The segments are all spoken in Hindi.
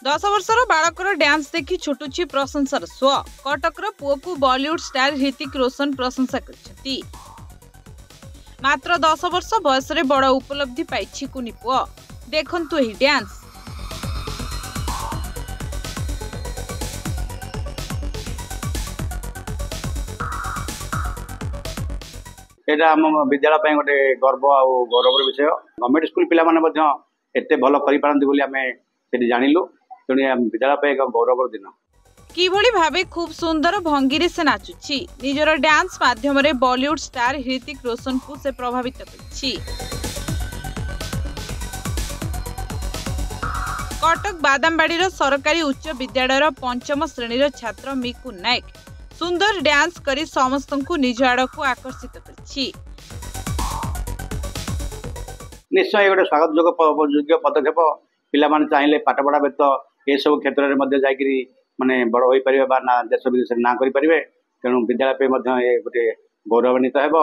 10 वर्षर बालकर डांस देखि छुटुछि प्रशंसार स्व। कटकर पुओ को बॉलीवुड स्टार ऋतिक रोशन प्रशंसा करछथि। मात्र 10 वर्ष बयस रे बड़ उपलब्धि पाइछि कुनी पुओ। देखंतु एही डांस। एटा आम विद्यालय गोटे गर्व आ गौरवर विषय। गवर्नमेंट स्कूल पिला माने मध्य एते भल करि पारंती बोली आमे सेठी जानिलु। तेणु विद्यालय एक गौरवर दिन। किभଳି भावे खूब सुंदर भंगी से नाचुछि। निजर डांस माध्यम रे बॉलीवुड स्टार ऋतिक रोशन को से प्रभावित करछि। कटक बादामबाड़ी सरकारी उच्च विद्यालय पंचम श्रेणी छात्र मिकु नायक सुंदर डांस करी समस्त को निज आड़ को आकर्षित करछि। निश्चय गोटे स्वागत योग्य पदक्षेप। पिला माने चाहिए पाठ पढ़ा व्यस्त ये सब क्षेत्र में जाकि माने बड़ हो पारे बा ना देश विदेश ना करि परिबे। तेणु विद्यालय पे मध्य ये गोटे गौरवान्वित हेबो।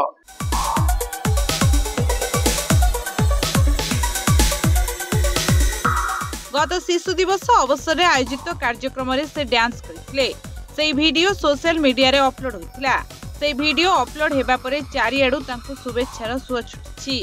गत शिशु दिवस अवसर में आयोजित कार्यक्रम से डांस करथिले। से वीडियो सोशल मीडिया रे अपलोड होइतिला। से वीडियो अपलोड हेबा परे चारिआडू तांको शुभेच्छार सुଅ छुटिछि।